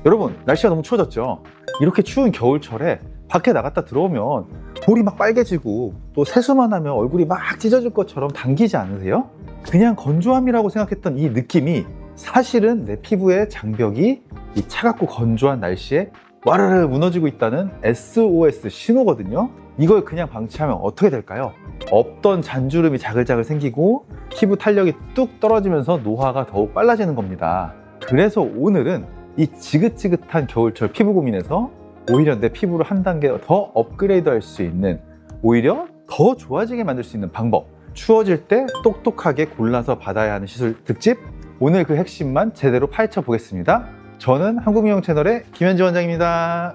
여러분, 날씨가 너무 추워졌죠? 이렇게 추운 겨울철에 밖에 나갔다 들어오면 볼이 막 빨개지고 또 세수만 하면 얼굴이 막 찢어질 것처럼 당기지 않으세요? 그냥 건조함이라고 생각했던 이 느낌이 사실은 내 피부의 장벽이 이 차갑고 건조한 날씨에 와르르 무너지고 있다는 SOS 신호거든요. 이걸 그냥 방치하면 어떻게 될까요? 없던 잔주름이 자글자글 생기고 피부 탄력이 뚝 떨어지면서 노화가 더욱 빨라지는 겁니다. 그래서 오늘은 이 지긋지긋한 겨울철 피부 고민에서 오히려 내 피부를 한 단계 더 업그레이드 할 수 있는, 오히려 더 좋아지게 만들 수 있는 방법, 추워질 때 똑똑하게 골라서 받아야 하는 시술 특집, 오늘 그 핵심만 제대로 파헤쳐 보겠습니다. 저는 한국미용 채널의 김현지 원장입니다.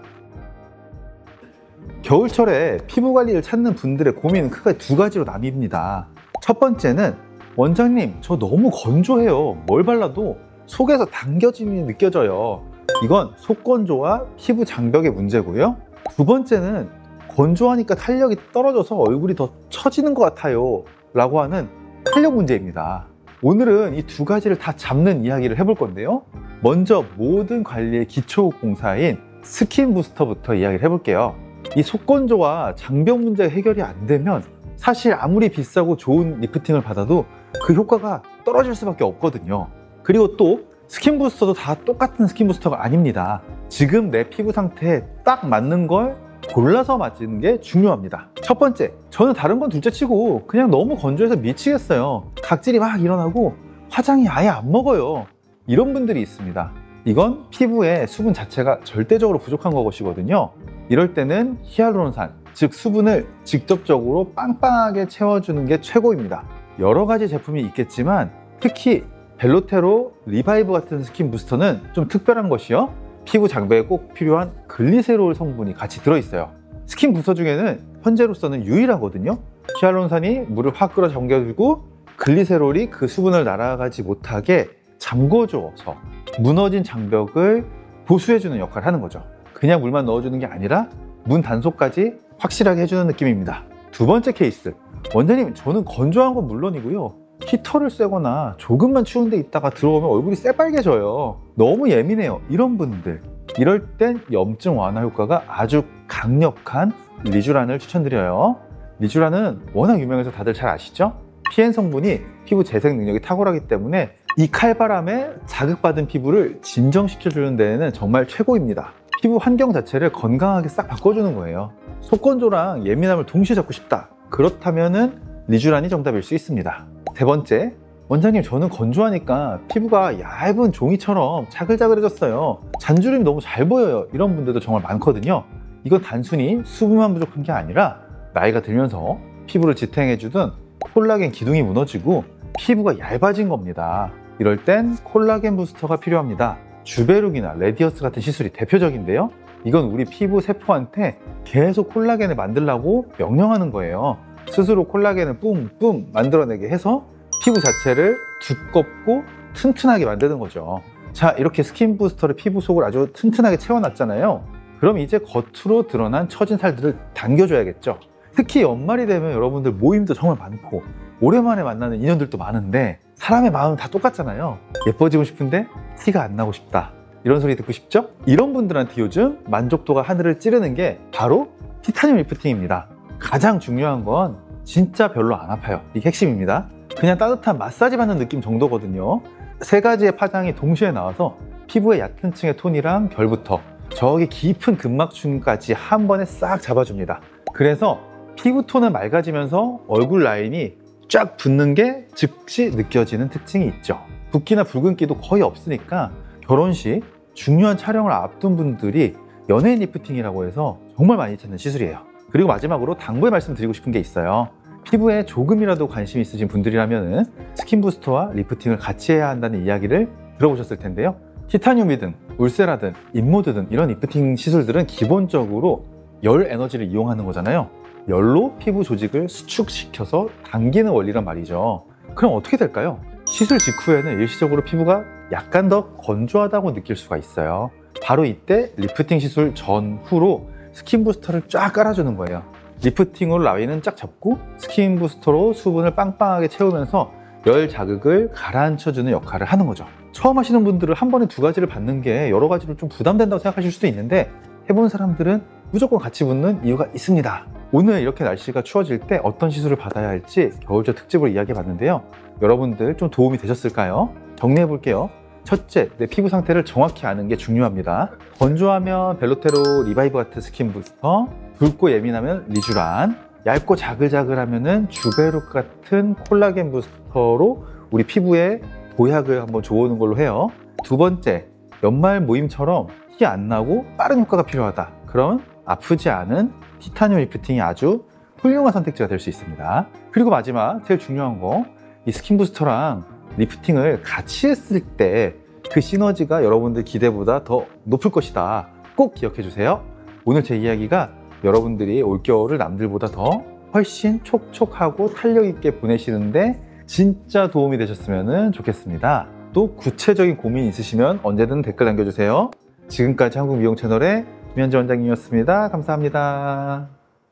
겨울철에 피부 관리를 찾는 분들의 고민은 크게 두 가지로 나뉩니다. 첫 번째는, 원장님 저 너무 건조해요, 뭘 발라도 속에서 당겨짐이 느껴져요. 이건 속건조와 피부 장벽의 문제고요. 두 번째는, 건조하니까 탄력이 떨어져서 얼굴이 더 처지는 것 같아요 라고 하는 탄력 문제입니다. 오늘은 이 두 가지를 다 잡는 이야기를 해볼 건데요. 먼저 모든 관리의 기초 공사인 스킨 부스터부터 이야기를 해볼게요. 이 속건조와 장벽 문제가 해결이 안 되면 사실 아무리 비싸고 좋은 리프팅을 받아도 그 효과가 떨어질 수밖에 없거든요. 그리고 또 스킨 부스터도 다 똑같은 스킨 부스터가 아닙니다. 지금 내 피부 상태에 딱 맞는 걸 골라서 맞는 게 중요합니다. 첫 번째, 저는 다른 건 둘째치고 그냥 너무 건조해서 미치겠어요, 각질이 막 일어나고 화장이 아예 안 먹어요, 이런 분들이 있습니다. 이건 피부의 수분 자체가 절대적으로 부족한 것이거든요. 이럴 때는 히알루론산, 즉 수분을 직접적으로 빵빵하게 채워주는 게 최고입니다. 여러 가지 제품이 있겠지만 특히 벨로테로 리바이브 같은 스킨 부스터는 좀 특별한 것이요, 피부 장벽에 꼭 필요한 글리세롤 성분이 같이 들어있어요. 스킨 부스터 중에는 현재로서는 유일하거든요. 히알루론산이 물을 확 끌어 잠겨주고 글리세롤이 그 수분을 날아가지 못하게 잠궈줘서 무너진 장벽을 보수해주는 역할을 하는 거죠. 그냥 물만 넣어주는 게 아니라 문 단속까지 확실하게 해주는 느낌입니다. 두 번째 케이스, 원장님 저는 건조한 건 물론이고요, 히터를 쐬거나 조금만 추운 데 있다가 들어오면 얼굴이 새빨개져요, 너무 예민해요, 이런 분들, 이럴 땐 염증 완화 효과가 아주 강력한 리쥬란을 추천드려요. 리쥬란은 워낙 유명해서 다들 잘 아시죠? PN 성분이 피부 재생 능력이 탁월하기 때문에 이 칼바람에 자극받은 피부를 진정시켜주는 데에는 정말 최고입니다. 피부 환경 자체를 건강하게 싹 바꿔주는 거예요. 속건조랑 예민함을 동시에 잡고 싶다, 그렇다면은 리쥬란이 정답일 수 있습니다. 세 번째, 원장님 저는 건조하니까 피부가 얇은 종이처럼 자글자글해졌어요, 잔주름이 너무 잘 보여요, 이런 분들도 정말 많거든요. 이건 단순히 수분만 부족한 게 아니라 나이가 들면서 피부를 지탱해주던 콜라겐 기둥이 무너지고 피부가 얇아진 겁니다. 이럴 땐 콜라겐 부스터가 필요합니다. 주베룩이나 레디어스 같은 시술이 대표적인데요. 이건 우리 피부 세포한테 계속 콜라겐을 만들라고 명령하는 거예요. 스스로 콜라겐을 뿜뿜 만들어내게 해서 피부 자체를 두껍고 튼튼하게 만드는 거죠. 자, 이렇게 스킨 부스터를 피부 속을 아주 튼튼하게 채워놨잖아요. 그럼 이제 겉으로 드러난 처진 살들을 당겨줘야겠죠. 특히 연말이 되면 여러분들 모임도 정말 많고 오랜만에 만나는 인연들도 많은데 사람의 마음은 다 똑같잖아요. 예뻐지고 싶은데 티가 안 나고 싶다, 이런 소리 듣고 싶죠? 이런 분들한테 요즘 만족도가 하늘을 찌르는 게 바로 티타늄 리프팅입니다. 가장 중요한 건 진짜 별로 안 아파요, 이게 핵심입니다. 그냥 따뜻한 마사지 받는 느낌 정도거든요. 세 가지의 파장이 동시에 나와서 피부의 얕은 층의 톤이랑 결부터 저기 깊은 근막층까지 한 번에 싹 잡아줍니다. 그래서 피부톤은 맑아지면서 얼굴 라인이 쫙 붓는 게 즉시 느껴지는 특징이 있죠. 붓기나 붉은기도 거의 없으니까 결혼식, 중요한 촬영을 앞둔 분들이 연예인 리프팅이라고 해서 정말 많이 찾는 시술이에요. 그리고 마지막으로 당부의 말씀 드리고 싶은 게 있어요. 피부에 조금이라도 관심 있으신 분들이라면 스킨 부스터와 리프팅을 같이 해야 한다는 이야기를 들어보셨을 텐데요. 티타늄이든 울세라든 인모드든 이런 리프팅 시술들은 기본적으로 열 에너지를 이용하는 거잖아요. 열로 피부 조직을 수축시켜서 당기는 원리란 말이죠. 그럼 어떻게 될까요? 시술 직후에는 일시적으로 피부가 약간 더 건조하다고 느낄 수가 있어요. 바로 이때 리프팅 시술 전후로 스킨 부스터를 쫙 깔아주는 거예요. 리프팅으로 라인은 쫙 잡고 스킨 부스터로 수분을 빵빵하게 채우면서 열 자극을 가라앉혀주는 역할을 하는 거죠. 처음 하시는 분들은 한 번에 두 가지를 받는 게 여러 가지로 좀 부담된다고 생각하실 수도 있는데 해본 사람들은 무조건 같이 붙는 이유가 있습니다. 오늘 이렇게 날씨가 추워질 때 어떤 시술을 받아야 할지 겨울철 특집으로 이야기해 봤는데요. 여러분들 좀 도움이 되셨을까요? 정리해 볼게요. 첫째, 내 피부 상태를 정확히 아는 게 중요합니다. 건조하면 벨로테로 리바이브 같은 스킨 부스터, 붉고 예민하면 리쥬란, 얇고 자글자글하면 주베룩 같은 콜라겐 부스터로 우리 피부에 보약을 한번 줘오는 걸로 해요. 두 번째, 연말 모임처럼 티 안 나고 빠른 효과가 필요하다. 그럼 아프지 않은 티타늄 리프팅이 아주 훌륭한 선택지가 될 수 있습니다. 그리고 마지막, 제일 중요한 거, 이 스킨 부스터랑 리프팅을 같이 했을 때 그 시너지가 여러분들 기대보다 더 높을 것이다. 꼭 기억해 주세요. 오늘 제 이야기가 여러분들이 올겨울을 남들보다 더 훨씬 촉촉하고 탄력 있게 보내시는데 진짜 도움이 되셨으면 좋겠습니다. 또 구체적인 고민 있으시면 언제든 댓글 남겨주세요. 지금까지 한국미용 채널의 김현재 원장님이었습니다. 감사합니다.